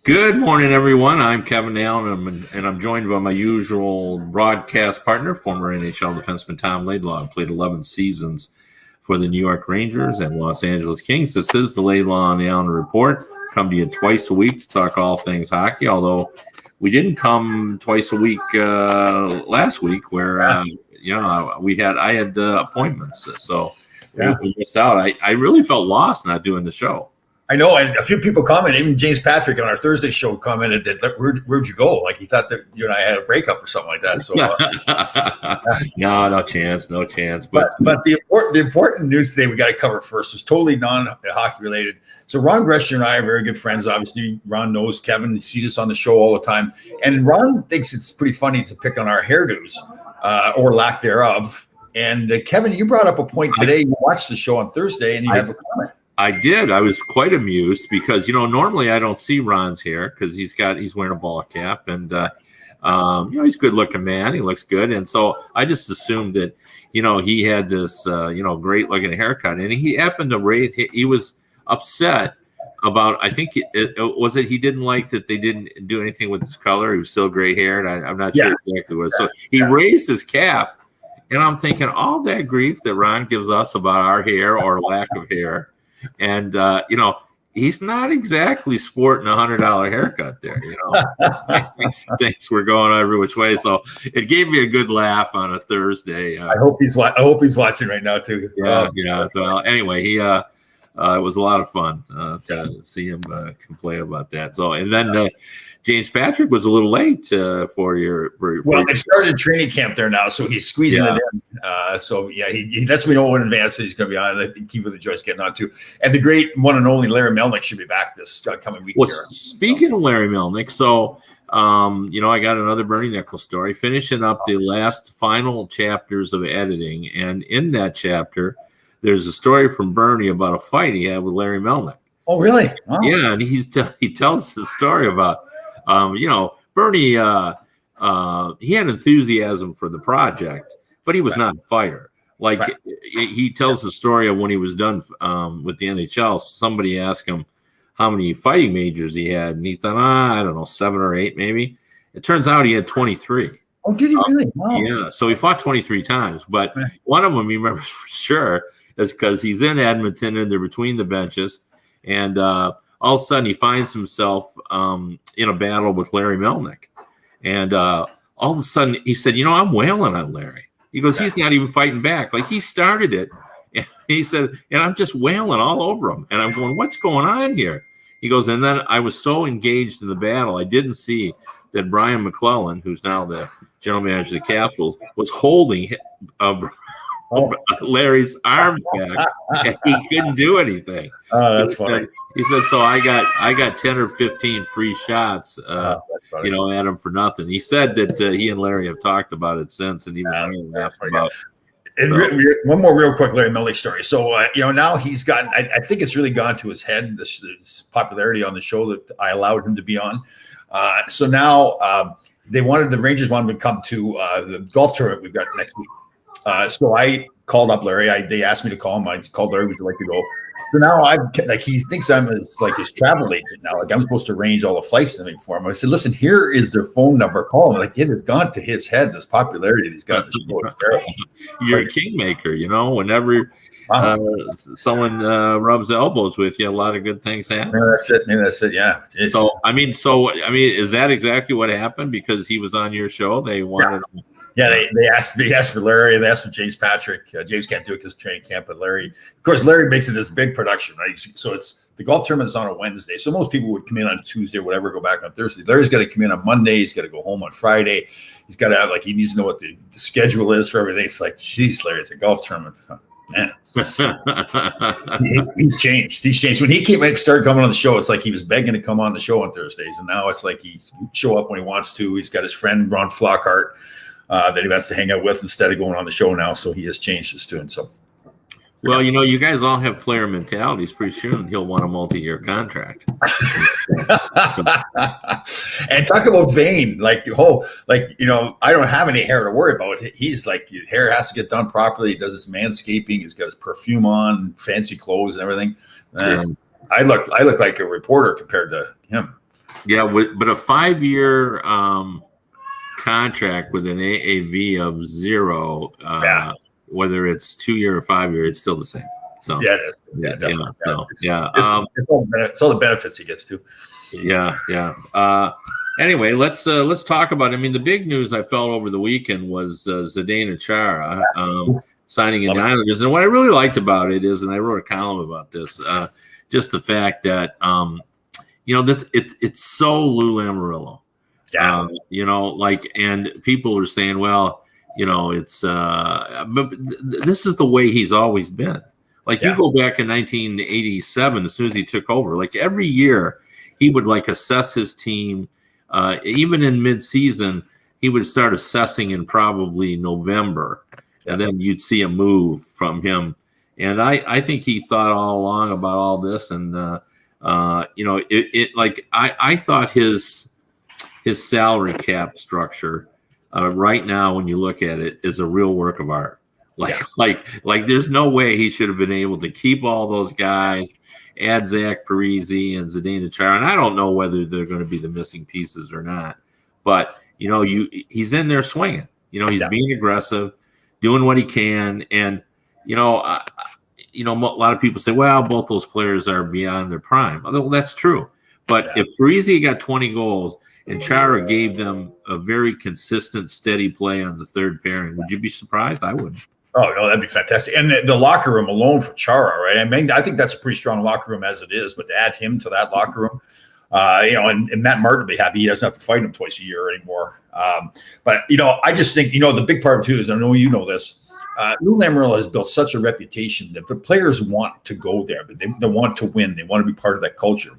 Good morning, everyone. I'm Kevin Allen, and I'm joined by my usual broadcast partner, former NHL defenseman Tom Laidlaw. Played 11 seasons for the New York Rangers and Los Angeles Kings. This is the Laidlaw and Allen Report. Come to you twice a week to talk all things hockey, although we didn't come twice a week last week where I had appointments, so we missed out. I really felt lost not doing the show. I know, and a few people commented. Even James Patrick on our Thursday show commented that where'd you go? Like he thought that you and I had a breakup or something like that. So no chance. But the important news today we got to cover first is totally non-hockey related. So Ron Grescher and I are very good friends. Obviously, Ron knows Kevin. He sees us on the show all the time, and Ron thinks it's pretty funny to pick on our hairdos or lack thereof. And Kevin, you brought up a point today. You watched the show on Thursday, and you have a comment. I did. I was quite amused because, normally I don't see Ron's hair because he's wearing a ball cap and, he's a good looking man. He looks good. And so I just assumed that, he had this, great looking haircut, and he happened to raise, he was upset about, I think he didn't like that they didn't do anything with his color. He was still gray haired. I'm not sure exactly what. So he raised his cap, and I'm thinking all that grief that Ron gives us about our hair or lack of hair. And, he's not exactly sporting $100 haircut there. Things were going every which way. So it gave me a good laugh on a Thursday. I hope he's watching right now too. Yeah. So anyway, it was a lot of fun to see him complain about that. So, and then James Patrick was a little late for your. Well, they started training camp there now, so he's squeezing it in. He lets me know in advance that he's going to be on. And I think he really enjoys getting on too. And the great one and only Larry Melnick should be back this coming week. Well, speaking of Larry Melnick, so I got another Bernie Nicholls story, finishing up the last final chapters of editing, and in that chapter, there's a story from Bernie about a fight he had with Larry Melnick. Oh, really? Wow. Yeah, and he tells the story about. Bernie, he had enthusiasm for the project, but he was not a fighter. He tells the story of when he was done with the NHL. Somebody asked him how many fighting majors he had, and he thought, I don't know, 7 or 8 maybe. It turns out he had 23. Oh, did he really? Wow. Yeah, so he fought 23 times, but one of them he remembers for sure is because he's in Edmonton and they're between the benches, and all of a sudden, he finds himself in a battle with Larry Melnick. And all of a sudden, he said, I'm wailing on Larry. He goes, he's not even fighting back. Like, he started it. And he said, and I'm just wailing all over him. And I'm going, what's going on here? He goes, and then I was so engaged in the battle, I didn't see that Brian McClellan, who's now the general manager of the Capitals, was holding Larry's arms back, and he couldn't do anything. Oh, that's funny. He said, so I got 10 or 15 free shots, at him for nothing. He said that he and Larry have talked about it since, and even asked about. One more real quick Larry Melnick story. So, now he's gotten, I think it's really gone to his head, this popularity on the show that I allowed him to be on. So now the Rangers wanted to come to the golf tournament we've got next week. So I called up Larry. They asked me to call him. I called Larry. Would you like to go? So now he thinks I'm his travel agent now. Like I'm supposed to arrange all the flights and everything for him. I said, listen, here is their phone number. Call him. Like it has gone to his head. This popularity that he's got in the show is terrible. You're a kingmaker, whenever someone rubs elbows with you, a lot of good things happen. Maybe that's it. Yeah. So is that exactly what happened? Because he was on your show, they wanted. Yeah, they asked for Larry, and they asked for James Patrick. James can't do it because training camp, but Larry, of course, Larry makes it this big production, right? So it's the golf tournament is on a Wednesday, so most people would come in on Tuesday or whatever, go back on Thursday. Larry's got to come in on Monday. He's got to go home on Friday. He's got to have he needs to know what the schedule is for everything. It's like, geez, Larry, it's a golf tournament, man. He's changed. When he started coming on the show, it's like he was begging to come on the show on Thursdays, and now it's like he's show up when he wants to. He's got his friend Ron Flockhart that he wants to hang out with instead of going on the show now. So he has changed his tune. So, well, you guys all have player mentalities. Pretty soon he'll want a multi-year contract. And talk about vain, I don't have any hair to worry about. He's like, his hair has to get done properly. He does his manscaping. He's got his perfume on, fancy clothes and everything. I look like a reporter compared to him. Yeah, but a 5-year contract with an AAV of 0, whether it's 2-year or 5-year, it's still the same. So yeah, it is. Yeah, definitely. It's all the benefits he gets to. Yeah. Anyway, let's talk about. I mean, the big news I felt over the weekend was Zdeno Chara signing in the Islanders, and what I really liked about it is, and I wrote a column about this, just the fact that it's so Lou Lamoriello. Yeah. And people are saying, well, it's but this is the way he's always been. Like you go back in 1987, as soon as he took over, like every year he would assess his team. Even in mid-season, he would start assessing in probably November, and then you'd see a move from him. And I think he thought all along about all this, and I thought his salary cap structure right now, when you look at it, is a real work of art. Like there's no way he should have been able to keep all those guys, add Zach Parise and Zdeno Chara. And I don't know whether they're going to be the missing pieces or not, but he's in there swinging. He's being aggressive, doing what he can, and a lot of people say, well, both those players are beyond their prime. Well, that's true, but if Parise got 20 goals and Chara gave them a very consistent, steady play on the third pairing, would you be surprised? I wouldn't. Oh, no, that'd be fantastic. And the locker room alone for Chara, right? I mean, I think that's a pretty strong locker room as it is, but to add him to that locker room, and Matt Martin will be happy. He doesn't have to fight him twice a year anymore. But I just think, the big part too is, I know you know this, Lou Lamoriello has built such a reputation that the players want to go there, but they want to win. They want to be part of that culture.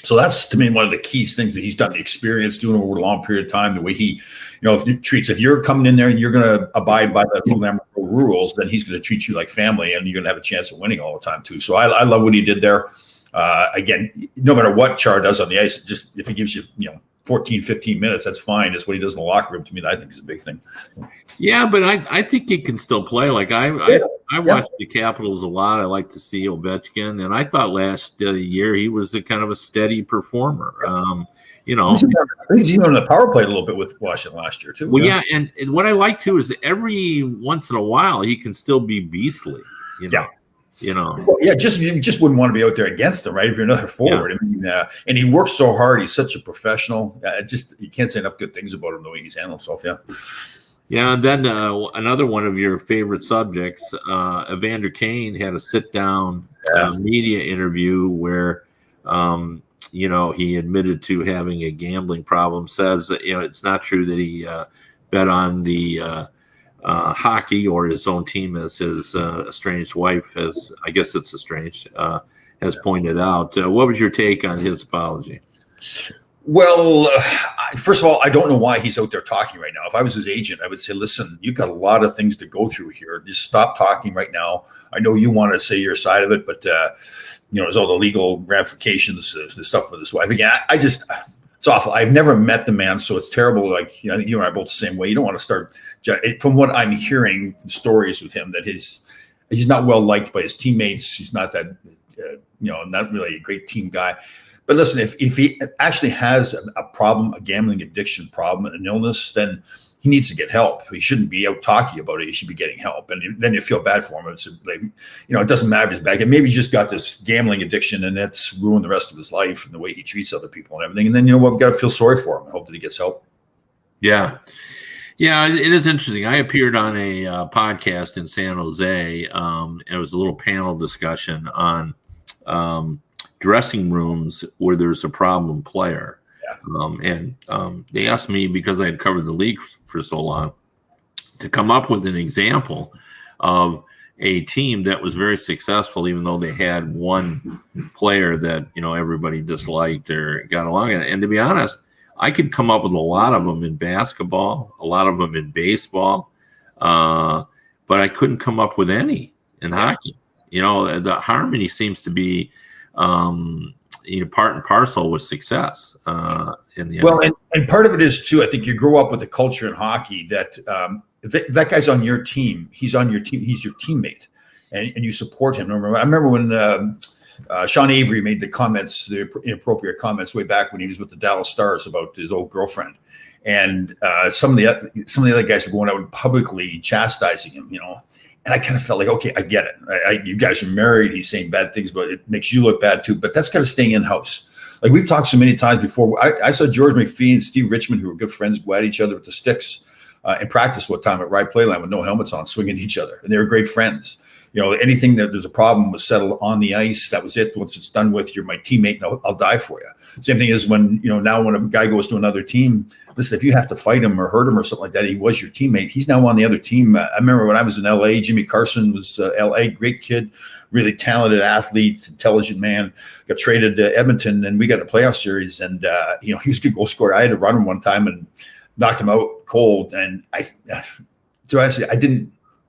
So that's, to me, one of the key things that he's done, the experience doing over a long period of time, the way he, if you're coming in there and you're going to abide by the Lou Lamoriello rules, then he's going to treat you like family, and you're going to have a chance of winning all the time too. So I love what he did there. Again, no matter what Chara does on the ice, just if he gives you, 14, 15 minutes, that's fine. That's what he does in the locker room. To me, I think is a big thing. Yeah, but I think he can still play. Like I watched the Capitals a lot. I like to see Ovechkin, and I thought last year he was a kind of a steady performer. He's even on the power play a little bit with Washington last year too. Well, yeah, and what I like too is every once in a while he can still be beastly. Well, you just wouldn't want to be out there against him, right? If you're another forward, I mean, and he works so hard. He's such a professional. You can't say enough good things about him the way he's handled himself. Yeah, and then another one of your favorite subjects, Evander Kane had a sit-down media interview where, he admitted to having a gambling problem. Says that it's not true that he bet on the hockey or his own team, as his estranged wife, has pointed out. What was your take on his apology? Well, first of all, I don't know why he's out there talking right now. If I was his agent, I would say, listen, you've got a lot of things to go through here. Just stop talking right now. I know you want to say your side of it, but there's all the legal ramifications, the stuff with his wife. Again, it's awful. I've never met the man, so it's terrible. I think you and I are both the same way. You don't want to start. From what I'm hearing from stories with him, that he's not well liked by his teammates. He's not that, not really a great team guy. But listen, if he actually has a problem, a gambling addiction problem, an illness, then he needs to get help. He shouldn't be out talking about it. He should be getting help. And then you feel bad for him. It's like, it doesn't matter if he's bad. And maybe he's just got this gambling addiction and that's ruined the rest of his life and the way he treats other people and everything. And then, we've got to feel sorry for him and hope that he gets help. Yeah. Yeah, it is interesting. I appeared on a podcast in San Jose. It was a little panel discussion on dressing rooms where there's a problem player. And they asked me, because I had covered the league for so long, to come up with an example of a team that was very successful, even though they had one player that, everybody disliked or got along. And to be honest, I could come up with a lot of them in basketball, a lot of them in baseball, but I couldn't come up with any in hockey. The harmony seems to be part and parcel with success in the end. And part of it is too, I think you grow up with a culture in hockey that that guy's on your team. He's on your team. He's your teammate, and you support him. I remember when Sean Avery made the comments, the inappropriate comments, way back when he was with the Dallas Stars about his old girlfriend, and some of the other guys were going out and publicly chastising him, And I kind of felt like, okay, I get it. You guys are married. He's saying bad things, but it makes you look bad too. But that's kind of staying in house. Like we've talked so many times before. I saw George McPhee and Steve Richmond, who were good friends, go at each other with the sticks in practice one time at Ride Playland with no helmets on, swinging at each other, and they were great friends. Anything that there's a problem was settled on the ice. That was it. Once it's done with, you're my teammate, and I'll die for you. Same thing as when, now when a guy goes to another team, listen, if you have to fight him or hurt him or something like that, he was your teammate. He's now on the other team. I remember when I was in LA, Jimmy Carson was LA, great kid, really talented athlete, intelligent man, got traded to Edmonton, and we got a playoff series. And, he was a good goal scorer. I had to run him one time and knocked him out cold. And I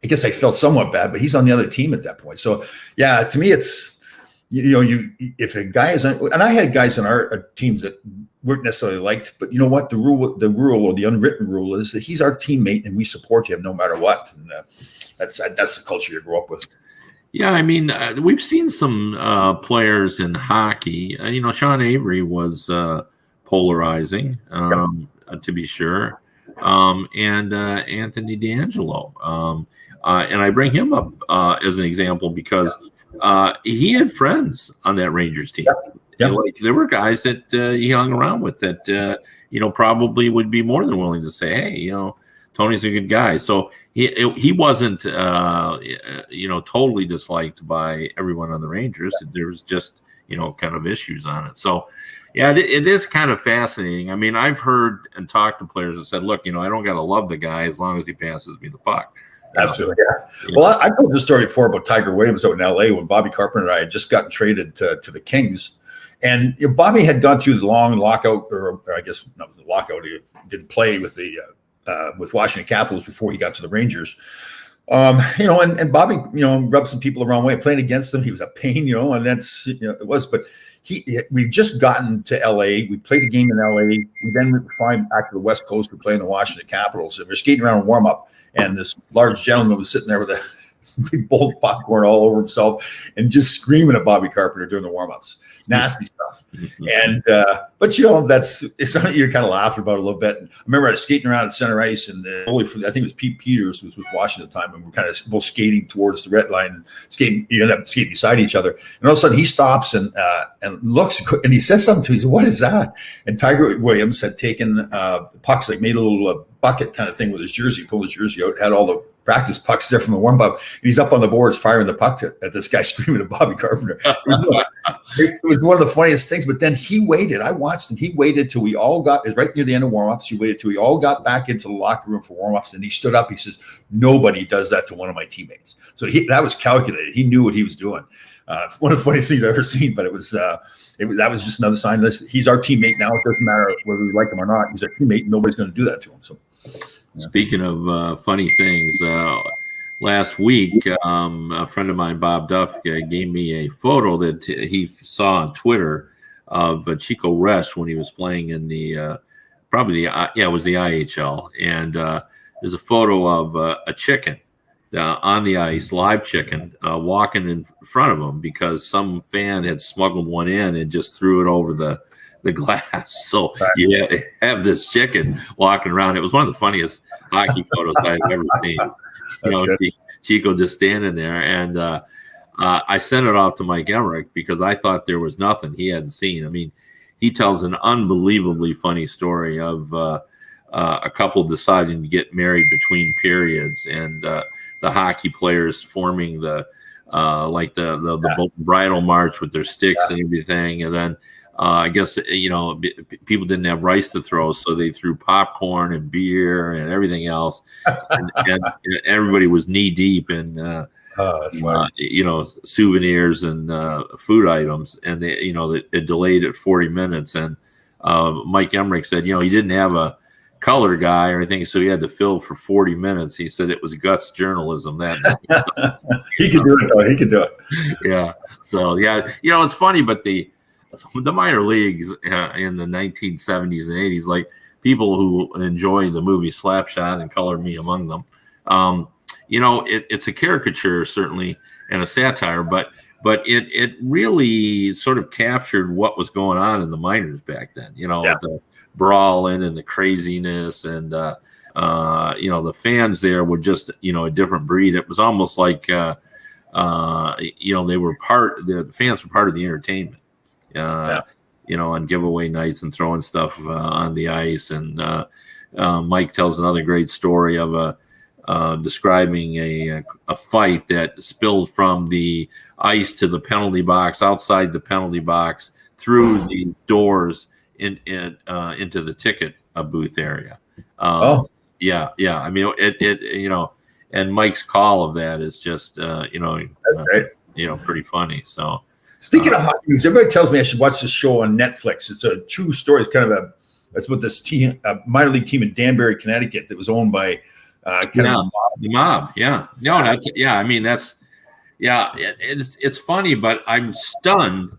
guess I felt somewhat bad, but he's on the other team at that point. So yeah, to me, it's, if a guy is on, and I had guys on our teams that weren't necessarily liked, but you know what, the rule or the unwritten rule is that he's our teammate and we support him no matter what. And that's the culture you grow up with. Yeah. I mean, we've seen some players in hockey, Sean Avery was polarizing, to be sure. And Anthony D'Angelo, and I bring him up as an example because he had friends on that Rangers team. Yep. Like there were guys that he hung around with that probably would be more than willing to say, hey, Tony's a good guy. So he wasn't totally disliked by everyone on the Rangers. There was just kind of issues on it. So yeah, it is kind of fascinating. I mean, I've heard and talked to players that said, look, I don't got to love the guy as long as he passes me the puck. Absolutely. Yeah. Well, I told this story before about Tiger Williams out in LA when Bobby Carpenter and I had just gotten traded to the Kings. And Bobby had gone through the long lockout, or I guess not the lockout. He didn't play with the with Washington Capitals before he got to the Rangers. And Bobby, rubbed some people the wrong way. Playing against him, he was a pain, and that's it was. But we've just gotten to LA. We played a game in LA. We then fly back to the West Coast. We're playing the Washington Capitals, and we're skating around a warm up. And this large gentleman was sitting there with a big bowl of popcorn all over himself and just screaming at Bobby Carpenter during the warm-ups. Nasty stuff. And but that's it's something you're kind of laughing about a little bit. I remember I was skating around at center ice, and I think it was Pete Peters was with Washington at the time, and we're kind of both skating towards the red line and skating. You end up skating beside each other, and all of a sudden he stops and looks, and he says something to me. He said, "What is that?" And Tiger Williams had taken pucks, like made a little bucket kind of thing with his jersey, pulled his jersey out, had all the practice pucks there from the warm-up, and he's up on the boards firing the puck at this guy screaming at Bobby Carpenter. It was one of the funniest things, but then he waited. I watched him. He waited till we all got, it was right near the end of warm-ups. He waited till we all got back into the locker room for warm-ups, and he stood up. He says, nobody does that to one of my teammates. So that was calculated. He knew what he was doing. One of the funniest things I've ever seen, but that was just another sign. He's our teammate now. It doesn't matter whether we like him or not. He's our teammate, and nobody's going to do that to him. So. Yeah. Speaking of funny things, last week, a friend of mine, Bob Duff, gave me a photo that he saw on Twitter of Chico Resch when he was playing in the it was the IHL, and there's a photo of a chicken on the ice, live chicken, walking in front of him because some fan had smuggled one in and just threw it over the glass. So you have this chicken walking around. It was one of the funniest hockey photos I've ever seen. Chico just standing there, and I sent it off to Mike Emmerich because I thought there was nothing he hadn't seen. I mean, he tells an unbelievably funny story of a couple deciding to get married between periods, and the hockey players forming the bridal march with their sticks and everything, and then I guess people didn't have rice to throw, so they threw popcorn and beer and everything else, and everybody was knee deep in souvenirs and food items, and it delayed at 40 minutes. And Mike Emmerich said, he didn't have a color guy or anything, so he had to fill for 40 minutes. He said it was guts journalism that night. He could do it though. He could do it. Yeah. So yeah, it's funny, but the minor leagues in the 1970s and 80s, like people who enjoy the movie Slapshot, and Color Me among them, it's a caricature certainly and a satire, but but it really sort of captured what was going on in the minors back then. The brawling and the craziness, and the fans there were just a different breed. It was almost like they were the fans were part of the entertainment. On giveaway nights and throwing stuff on the ice. And Mike tells another great story of describing a fight that spilled from the ice to the penalty box, outside the penalty box, through the doors into the ticket booth area. Yeah. I mean, and Mike's call of that is just, that's great. Pretty funny. So. Speaking of hockey news, everybody tells me I should watch this show on Netflix. It's a true story. It's kind of that's what this team, a minor league team in Danbury, Connecticut, that was owned by the mob. Yeah. No, I mean, it's funny, but I'm stunned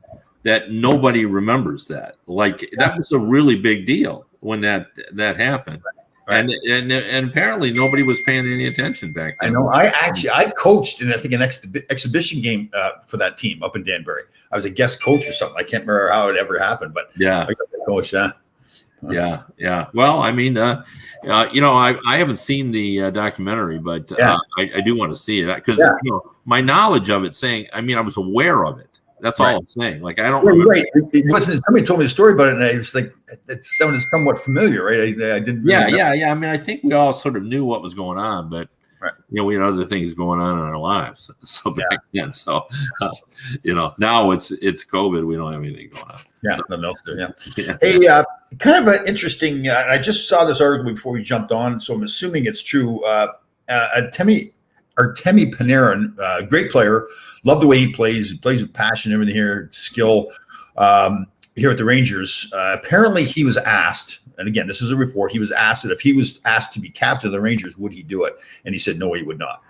that nobody remembers that. Like, that was a really big deal when that happened. Right. And apparently nobody was paying any attention back then. I know. I coached in, I think, an exhibition game for that team up in Danbury. I was a guest coach or something. I can't remember how it ever happened, but yeah, I got the coach. Yeah. Well, I mean, I haven't seen the documentary, but I do want to see it because my knowledge of it I was aware of it. That's all I'm saying. Like, I don't remember. Right. It wasn't. Somebody told me a story about it, and I was like, "It's somewhat familiar, right?" I didn't. Really know. I mean, I think we all sort of knew what was going on, but we had other things going on in our lives. So back then, now it's COVID. We don't have anything going on. Yeah, nothing else to do. Yeah. Hey, kind of an interesting. I just saw this article before we jumped on, so I'm assuming it's true. Artemi Panarin, great player. Love the way he plays. He plays with passion, everything here, skill here at the Rangers. Apparently, he was asked, and again, this is a report, he was asked that if he was asked to be captain of the Rangers, would he do it? And he said, no, he would not.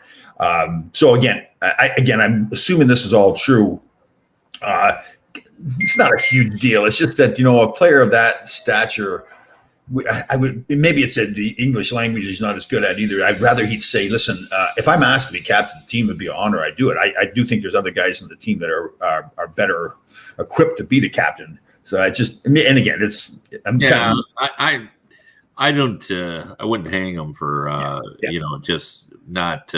So again, I'm assuming this is all true. It's not a huge deal. It's just that, a player of that stature, maybe it's the English language is not as good at either. I'd rather he'd say, listen, if I'm asked to be captain of the team, it'd be an honor. I do it. I do think there's other guys on the team that are better equipped to be the captain. So I again, I wouldn't hang him for, just not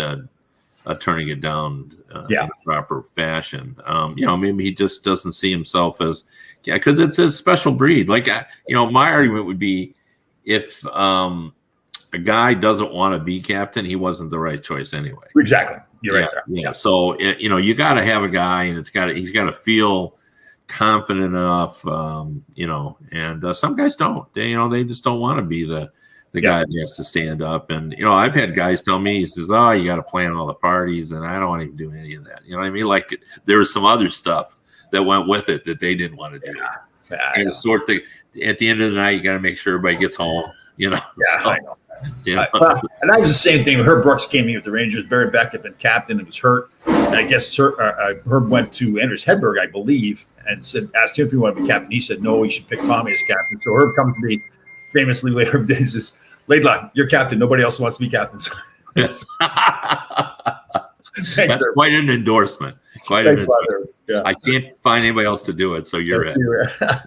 turning it down in the proper fashion. Maybe he just doesn't see himself as, because it's a special breed. Like, my argument would be if a guy doesn't want to be captain, he wasn't the right choice anyway. Exactly. You're right. Yeah. So, you got to have a guy, and he's got to feel confident enough, and some guys don't. They just don't want to be the guy that has to stand up. And, I've had guys tell me, he says, oh, you got to plan all the parties, and I don't want to do any of that. You know what I mean? Like, there was some other stuff that went with it that they didn't want to do. And it's sort of, at the end of the night, you got to make sure everybody gets home, I know. And that was the same thing. Herb Brooks came in with the Rangers. Barry Beck had been captain and was hurt. And I guess Herb went to Anders Hedberg, I believe, and asked him if he wanted to be captain. He said, no, he should pick Tommy as captain. So Herb comes to me famously later in days, says, Laidlaw, you're captain. Nobody else wants to be captain. So, That's quite an endorsement. I can't find anybody else to do it, so you're it. That's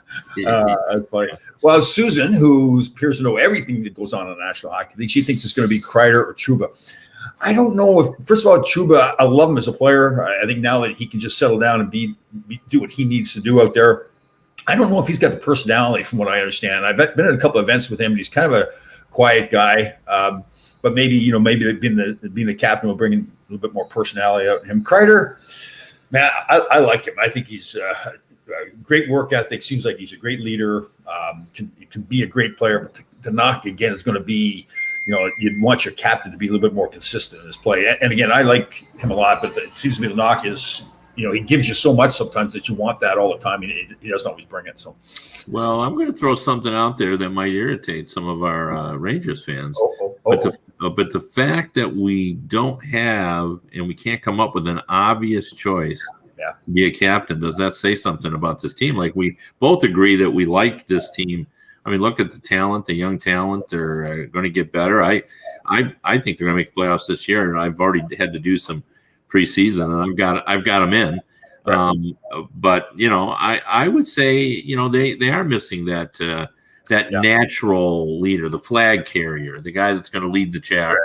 funny. Well, Susan, who appears to know everything that goes on in the National Hockey League, she thinks it's going to be Kreider or Trouba. I don't know if, first of all, Trouba, I love him as a player. I think now that he can just settle down and do what he needs to do out there. I don't know if he's got the personality, from what I understand. I've been at a couple of events with him, and he's kind of a quiet guy. But maybe being the captain will bring in a little bit more personality out of him. Kreider, man, I like him. I think he's great work ethic. Seems like he's a great leader. Can be a great player. But the knock again is going to be, you'd want your captain to be a little bit more consistent in his play. And again, I like him a lot, but it seems to me the knock is, he gives you so much sometimes that you want that all the time. He doesn't always bring it. So, well, I'm going to throw something out there that might irritate some of our Rangers fans. But the fact that we don't have and we can't come up with an obvious choice to be a captain, does that say something about this team? Like, we both agree that we like this team. I mean, look at the talent, the young talent. They're going to get better. I think they're going to make playoffs this year, and I've already had to do some preseason, and I've got them in. But I would say they are missing that natural leader, the flag carrier, the guy that's going to lead the charge.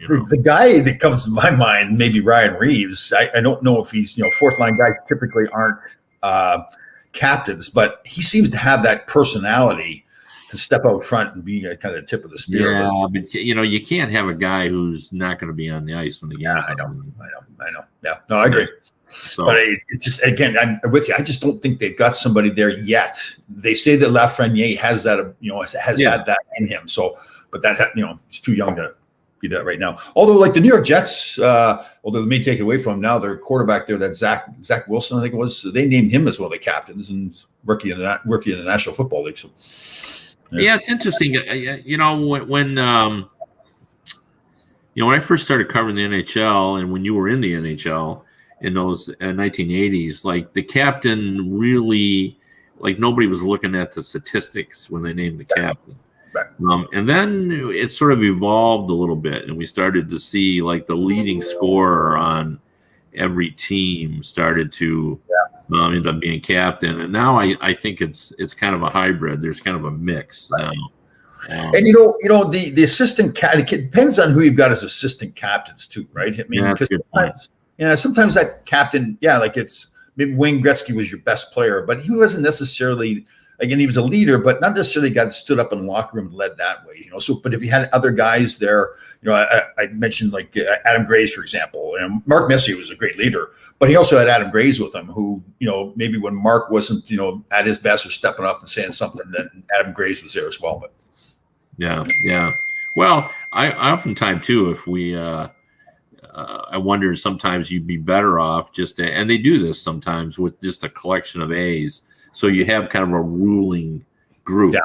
The guy that comes to my mind, maybe Ryan Reeves. I don't know if he's fourth line guys typically aren't captains, but he seems to have that personality to step out front and be kind of the tip of the spear. Yeah, but you can't have a guy who's not going to be on the ice when the game's I know. Yeah, no, I agree. So, but it's just, again, I'm with you. I just don't think they've got somebody there yet. They say that Lafreniere has that, had that in him. So, but that, he's too young to be that right now. Although, like the New York Jets, although they may take it away from him now, their quarterback there, that Zach Wilson, I think it was, they named him as one of the captains and rookie in the National Football League. So, yeah, it's interesting. When I first started covering the NHL, and when you were in the NHL in those 1980s, like the captain really, like nobody was looking at the statistics when they named the captain. And then it sort of evolved a little bit, and we started to see like the leading scorer on every team started to end up being captain. And now I think it's kind of a hybrid. There's kind of a mix now. And the assistant captain, it depends on who you've got as assistant captains too, right? I mean, that's a good point. Sometimes that captain, like it's maybe Wayne Gretzky was your best player, but he wasn't necessarily, again, he was a leader, but not necessarily stood up in the locker room and led that way, So, but if you had other guys there, I mentioned like Adam Graves, for example, and Mark Messier was a great leader, but he also had Adam Graves with him, who, maybe when Mark wasn't, at his best or stepping up and saying something, then Adam Graves was there as well. But yeah. Well, I oftentimes too, if we, I wonder sometimes you'd be better off and they do this sometimes with just a collection of A's. So you have kind of a ruling group. Yeah.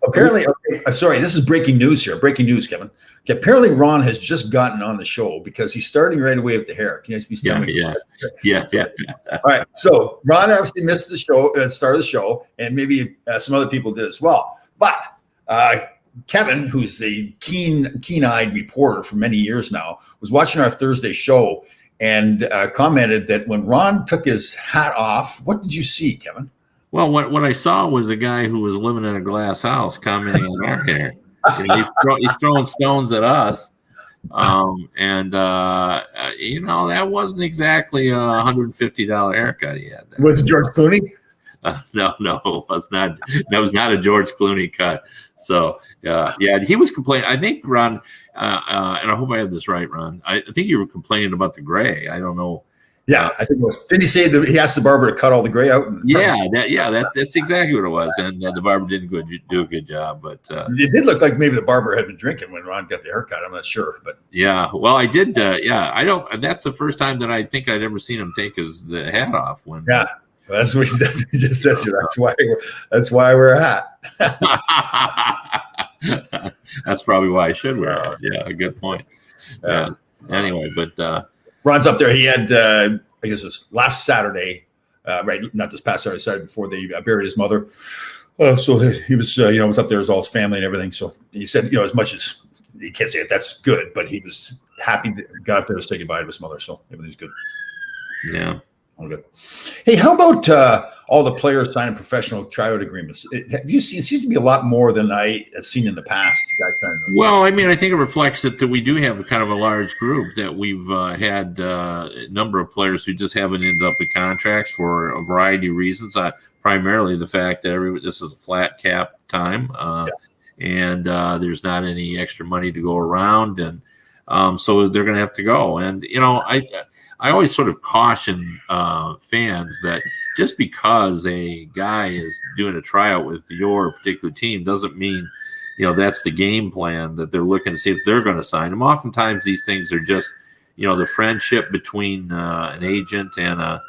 Apparently, sorry, this is breaking news here. Breaking news, Kevin. Okay, apparently Ron has just gotten on the show because he's starting right away with the hair. Can you please tell me? Yeah. All right. So Ron obviously missed the show, start of the show, and maybe some other people did as well. But Kevin, who's the keen-eyed reporter for many years now, was watching our Thursday show and commented that when Ron took his hat off, what did you see, Kevin? Well, what I saw was a guy who was living in a glass house commenting on our hair. He's throwing stones at us. That wasn't exactly a $150 haircut he had there. Was it George Clooney? No, it was not. That was not a George Clooney cut. So, he was complaining. I think, Ron, and I hope I have this right, Ron, I think you were complaining about the gray. I don't know. Yeah, I think it was. Didn't he say that he asked the barber to cut all the gray out? That's exactly what it was. And the barber didn't do a good job. But it did look like maybe the barber had been drinking when Ron got the haircut. I'm not sure, but yeah. Well, I did. I don't. That's the first time that I think I'd ever seen him take the hat off. When that's what he just says here. That's why we're at. That's probably why I should wear it. Yeah, a good point. Yeah. Anyway, but Ron's up there. He had, I guess it was last Saturday, right? Not this past Saturday before they buried his mother. So he was, was up there with all his family and everything. So he said, as much as he can't say that's good, but he was happy that got up there to say goodbye to his mother. So everything's good. Yeah. All good. Hey, how about all the players signing professional tryout agreements? Have you seen? It seems to be a lot more than I have seen in the past. Well, I mean, I think it reflects that we do have a kind of a large group, that we've had a number of players who just haven't ended up with contracts for a variety of reasons. Primarily the fact that this is a flat cap time, and there's not any extra money to go around, and so they're going to have to go. And I always sort of caution fans that just because a guy is doing a tryout with your particular team doesn't mean, that's the game plan, that they're looking to see if they're going to sign him. Oftentimes these things are just, the friendship between an agent and a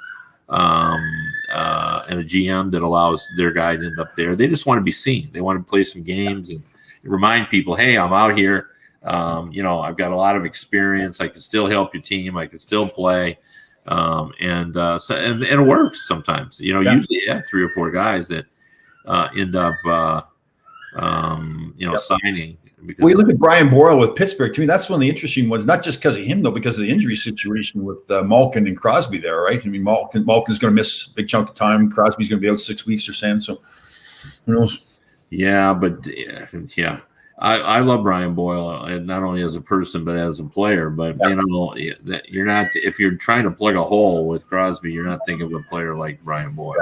GM that allows their guy to end up there. They just want to be seen. They want to play some games and remind people, hey, I'm out here. I've got a lot of experience. I can still help your team. I can still play. And it works sometimes. Usually you have 3 or 4 guys that end up, signing because Well, you look at Brian Boyle with Pittsburgh. To me, that's one of the interesting ones. Not just because of him, though, because of the injury situation with Malkin and Crosby there, right? I mean, Malkin's going to miss a big chunk of time. Crosby's going to be out 6 weeks or something. So, who knows? yeah, but yeah. I love Brian Boyle, and not only as a person but as a player. But that you're not, if you're trying to plug a hole with Crosby, you're not thinking of a player like Brian Boyle.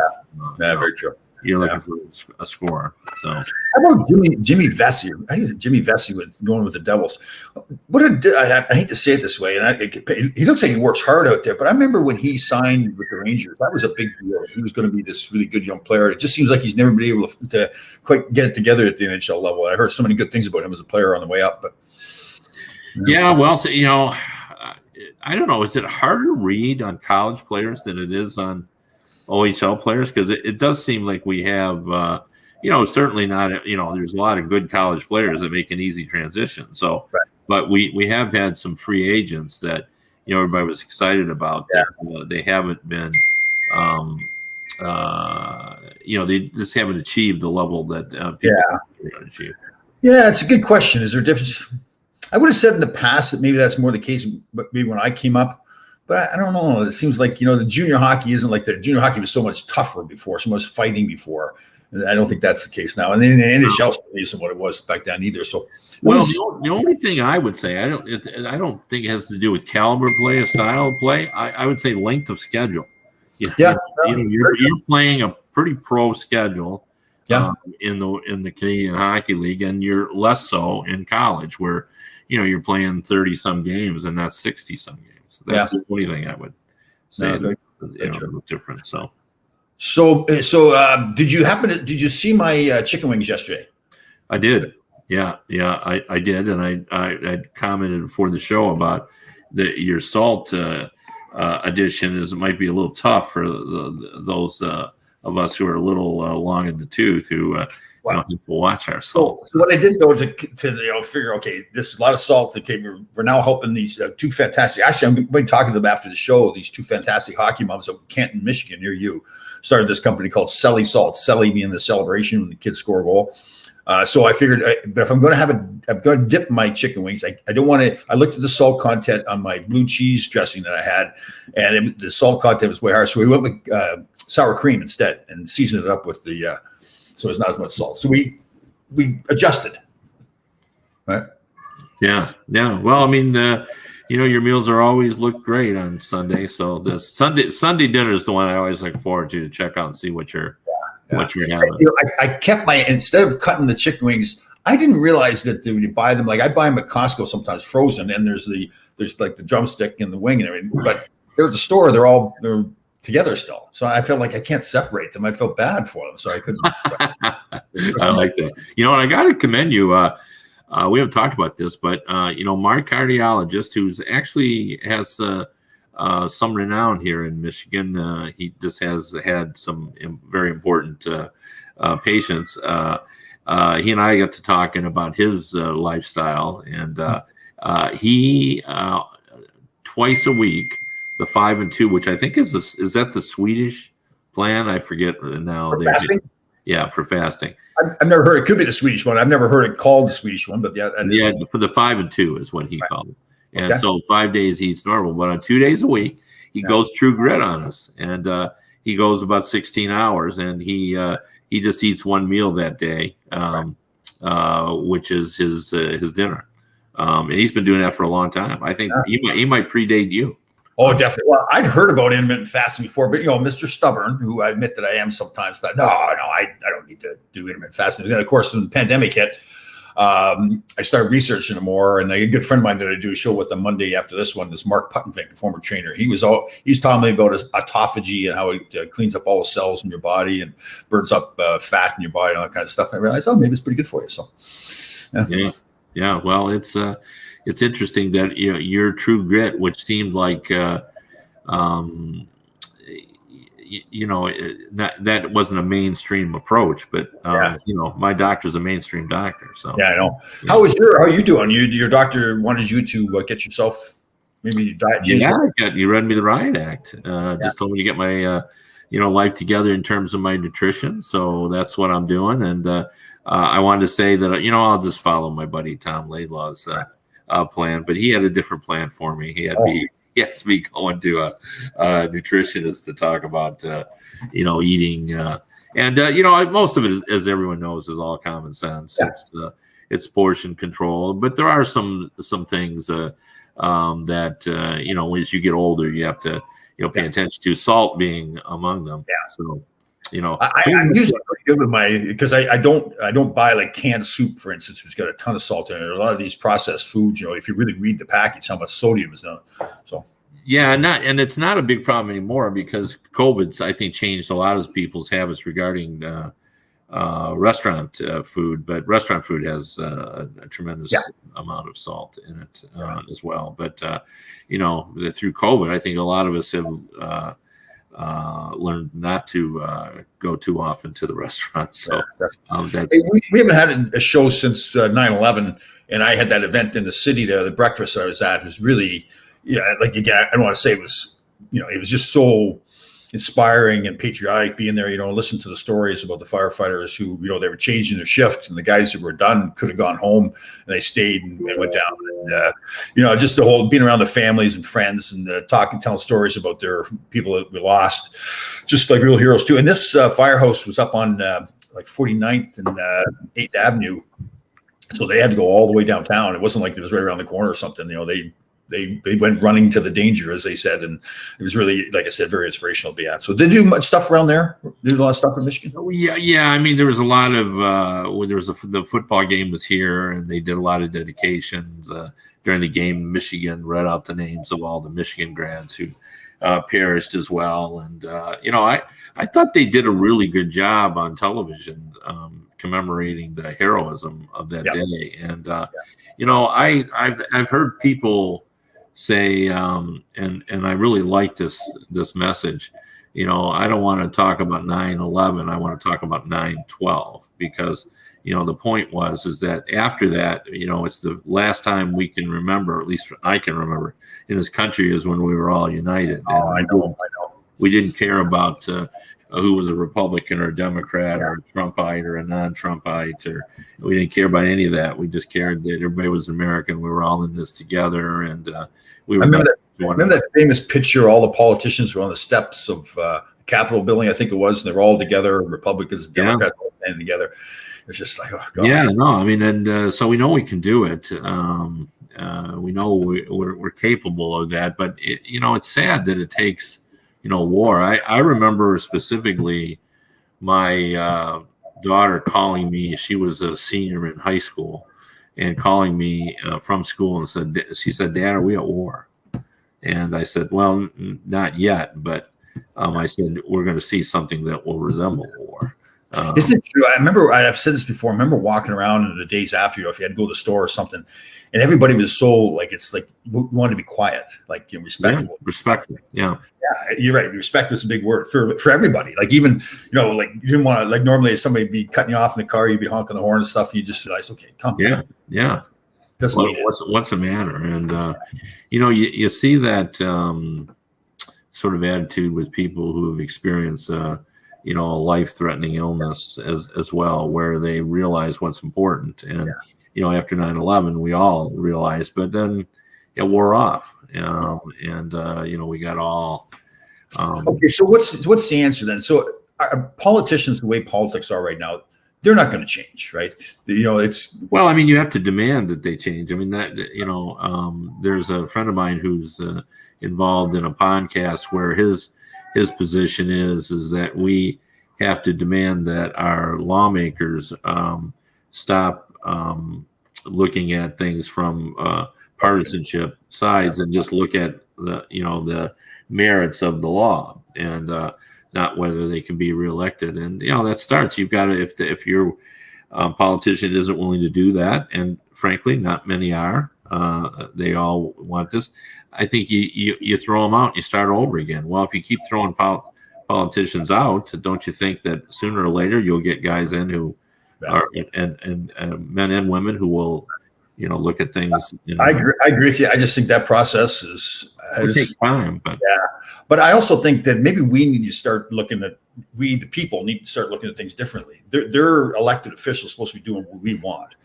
Yeah, very true. You're looking for a scorer. So how about Jimmy Vesey? I think it's Jimmy Vesey going with the Devils. I hate to say it this way, and he looks like he works hard out there. But I remember when he signed with the Rangers, that was a big deal. He was going to be this really good young player. It just seems like he's never been able to quite get it together at the NHL level. I heard so many good things about him as a player on the way up. But yeah, well, so, I don't know. Is it harder to read on college players than it is on OHL players? Because it does seem like we have, certainly not, there's a lot of good college players that make an easy transition. So, right. But we have had some free agents that, everybody was excited about. Yeah. That, they haven't been, they just haven't achieved the level that people achieve. Yeah, it's a good question. Is there a difference? I would have said in the past that maybe that's more the case, but maybe when I came up. But I don't know. It seems like, the junior hockey isn't like the junior hockey was so much tougher before, so much fighting before. And I don't think that's the case now. And then the NHL isn't what it was back then either. So, well, the only thing I would say, I don't think it has to do with caliber of play, a style of play. I would say length of schedule. You're playing a pretty pro schedule in the Canadian Hockey League, and you're less so in college where, you're playing 30 some games and not 60 some games. That's the only thing I would say different. So did you see my chicken wings yesterday? I did. Yeah, I did, and I commented before the show about your salt addition might be a little tough for those of us who are a little long in the tooth who have to watch our salt. So what I did though to figure, okay, this is a lot of salt. Okay, we're now helping these two fantastic. Actually, I'm going to be talking to them after the show. These two fantastic hockey moms at Canton, Michigan, near you, started this company called Selly Salt. Selly being the celebration when the kids score a goal. So I figured, but if I'm going to dip my chicken wings. I don't want to. I looked at the salt content on my blue cheese dressing that I had, and the salt content was way higher. So we went with sour cream instead and seasoned it up with the. So it's not as much salt. So we adjusted, right? Yeah. Well, I mean, your meals are always look great on Sunday. So the Sunday dinner is the one I always look forward to check out and see what you're having. I kept instead of cutting the chicken wings, I didn't realize that when you buy them, like I buy them at Costco sometimes frozen, and there's like the drumstick and the wing and everything. But they're at the store, they're together still. So I feel like I can't separate them. I feel bad for them. So I couldn't. I like that. And I got to commend you. We haven't talked about this, but my cardiologist, who's actually has some renown here in Michigan, he just has had some very important patients. He and I got to talking about his lifestyle, and he twice a week, the 5 and 2, which I think is that the Swedish plan? I forget now. For fasting? Yeah, for fasting. I've never heard it. Could be the Swedish one. I've never heard it called the Swedish one, but for the 5 and 2 is what he called it. And so 5 days he eats normal, but on 2 days a week he goes true grit on us, and he goes about 16 hours, and he just eats one meal that day, which is his dinner, and he's been doing that for a long time. I think he might predate you. Oh, definitely. Well, I'd heard about intermittent fasting before, but Mr. Stubborn, who I admit that I am sometimes, thought, no, I don't need to do intermittent fasting. And then, of course, when the pandemic hit, I started researching it more. And a good friend of mine that I do a show with on Monday after this one, this Mark Puttenvink, a former trainer. He's telling me about autophagy and how it cleans up all the cells in your body and burns up fat in your body and all that kind of stuff. And I realized, maybe it's pretty good for you. So, yeah. Well, it's interesting that your true grit, which seemed like that wasn't a mainstream approach, but my doctor's a mainstream doctor. So I know. How are you doing? Your doctor wanted you to get yourself maybe diet. You read me the Riot Act. Just told me to get my life together in terms of my nutrition. So that's what I'm doing, and I wanted to say that, I'll just follow my buddy Tom Laidlaw's plan, but he had a different plan for me. He has me going to a nutritionist to talk about, eating. Most of it, as everyone knows, is all common sense. Yeah. It's portion control, but there are some things that, as you get older, you have to, pay attention to, salt being among them. Yeah. So, I'm usually pretty good with because I don't buy like canned soup, for instance, which got a ton of salt in it. A lot of these processed foods, if you really read the package, how much sodium is in it. So yeah, and it's not a big problem anymore because COVID's, I think, changed a lot of people's habits regarding restaurant food. But restaurant food has a tremendous amount of salt in it as well. But through COVID, I think a lot of us have learned not to go too often to the restaurants. So we haven't had a show since 9/11, and I had that event in the city there. The breakfast I was at was really, like, again, I don't want to say it was, it was just so inspiring and patriotic being there, listen to the stories about the firefighters who, they were changing their shift, and the guys that were done could have gone home and they stayed and went down. And, just the whole being around the families and friends and telling stories about their people that we lost, just like real heroes too. And this firehouse was up on like 49th and 8th Avenue. So they had to go all the way downtown. It wasn't like it was right around the corner or something. They went running to the danger, as they said, and it was really, like I said, very inspirational to be at. So did you do much stuff around there? Did a lot of stuff in Michigan? Yeah. I mean, there was a lot of when the football game was here, and they did a lot of dedications during the game. Michigan read out the names of all the Michigan grads who perished as well, and I thought they did a really good job on television commemorating the heroism of that day, and I've heard people say, and I really like this message. I don't want to talk about 9/11. I want to talk about 9/12 because the point is that after that, it's the last time we can remember, at least I can remember, in this country is when we were all united. Oh, I know. We didn't care about who was a Republican or a Democrat or a Trumpite or a non-Trumpite, or we didn't care about any of that. We just cared that everybody was American. We were all in this together, and we were. Remember that famous picture? All the politicians were on the steps of the Capitol building, I think it was, and they were all together, Republicans, Democrats, all standing together. It's just like, oh, gosh. Yeah, no, I mean, and so we know we can do it. We know we're capable of that, but it's sad that it takes. War. I remember specifically my daughter calling me. She was a senior in high school, and calling me from school and she said, "Dad, are we at war?" And I said, "Well, not yet, but I said we're going to see something that will resemble war." Isn't it true? I remember I've said this before. I remember walking around in the days after, if you had to go to the store or something, and everybody was so like, it's like we wanted to be quiet, like respectful. Yeah, respectful. Yeah. Yeah, you're right. Respect is a big word for everybody. Like even, like you didn't want to, like normally if somebody be cutting you off in the car, you'd be honking the horn and stuff. And you just realize, okay, come. Yeah. That's what's the matter? And, you see that sort of attitude with people who have experienced, a life-threatening illness as well, where they realize what's important. And, after 9/11, we all realized, but then it wore off. We got all. Okay, so what's the answer then? So politicians, the way politics are right now, they're not going to change, right? It's well, I mean, you have to demand that they change. I mean, that there's a friend of mine who's involved in a podcast where his position is that we have to demand that our lawmakers stop looking at things from partisanship sides and just look at the merits of the law and not whether they can be reelected. And that starts. You've got to if your politician isn't willing to do that, and frankly, not many are. They all want this. I think you throw them out. You start over again. Well, if you keep throwing politicians out, don't you think that sooner or later you'll get guys in who are and men and women who will look at things. I agree with you. I just think that process takes time, but I also think that maybe we need to start looking at we, the people, need to start looking at things differently. They're elected officials supposed to be doing what we want,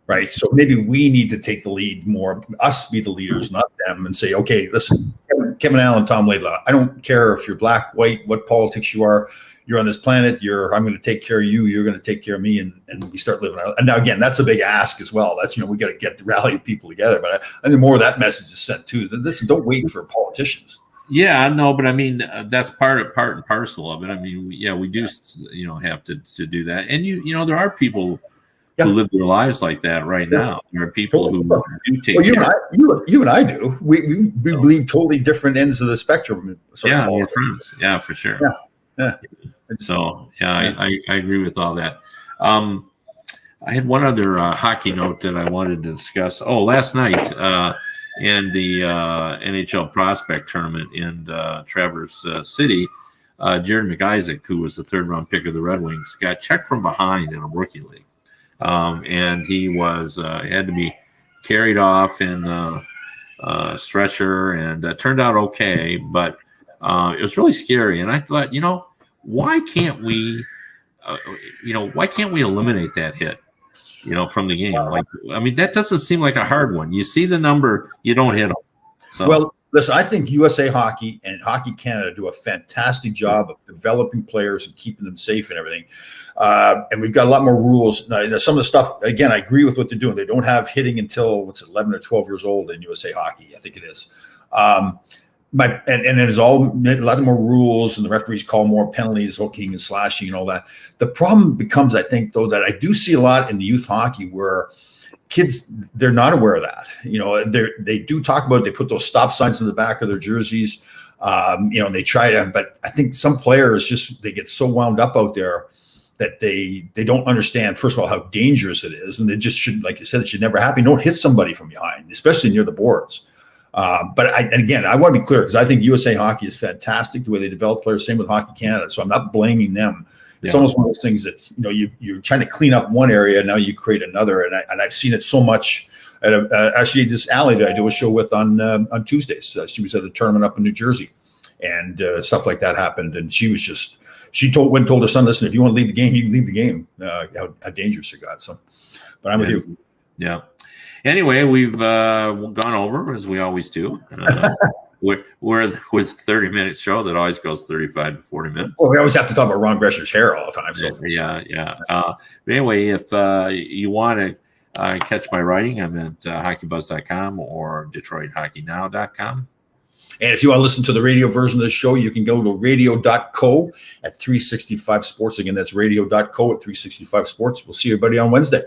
right? So maybe we need to take the lead more, us be the leaders, not them, and say, okay, listen, Kevin Allen, Tom Laidlaw, I don't care if you're black, white, what politics you are. You're on this planet. I'm going to take care of you. You're going to take care of me, and we start living our. And now again, that's a big ask as well. That's we got to get the rally of people together. But I think more of that message is sent too. Don't wait for politicians. Yeah, no, but I mean that's part and parcel of it. I mean, yeah, we do have to do that, and there are people who live their lives like that right now. There are people who do take. Well, you and I do. We believe totally different ends of the spectrum. Yeah, we're friends. Yeah, for sure. Yeah. So I agree with all that. I had one other hockey note that I wanted to discuss. Oh, last night in the NHL prospect tournament in Traverse City, Jared McIsaac, who was the third-round pick of the Red Wings, got checked from behind in a rookie league, and he was had to be carried off in a stretcher, and turned out okay, but it was really scary. And I thought, why can't we eliminate that hit, from the game? Like, I mean, that doesn't seem like a hard one. You see the number, you don't hit them. So. Well, listen, I think USA Hockey and Hockey Canada do a fantastic job of developing players and keeping them safe and everything. And we've got a lot more rules. Now, some of the stuff, again, I agree with what they're doing. They don't have hitting until 11 or 12 years old in USA Hockey, I think it is. And there's a lot more rules, and the referees call more penalties, hooking and slashing and all that. The problem becomes, I think, though, that I do see a lot in the youth hockey where kids, they're not aware of that. They do talk about it. They put those stop signs in the back of their jerseys, and they try to. But I think some players they get so wound up out there that they don't understand, first of all, how dangerous it is, and they just should, like you said, it should never happen. Don't hit somebody from behind, especially near the boards. But I want to be clear, because I think USA Hockey is fantastic the way they develop players. Same with Hockey Canada. So I'm not blaming them. It's almost one of those things that you're trying to clean up one area, now you create another. And I've seen it so much. Actually, this Allie that I do a show with on Tuesdays. She was at a tournament up in New Jersey, and stuff like that happened. And she told her son, listen, if you want to leave the game, you can leave the game. How dangerous it got. So, but I'm with you. Yeah. Anyway, we've gone over, as we always do. We're with a 30-minute show that always goes 35 to 40 minutes. Well, we always have to talk about Ron Grescher's hair all the time. So yeah. But anyway, if you want to catch my writing, I'm at hockeybuzz.com or DetroitHockeyNow.com. And if you want to listen to the radio version of the show, you can go to radio.co at 365 Sports. Again, that's radio.co at 365 Sports. We'll see everybody on Wednesday.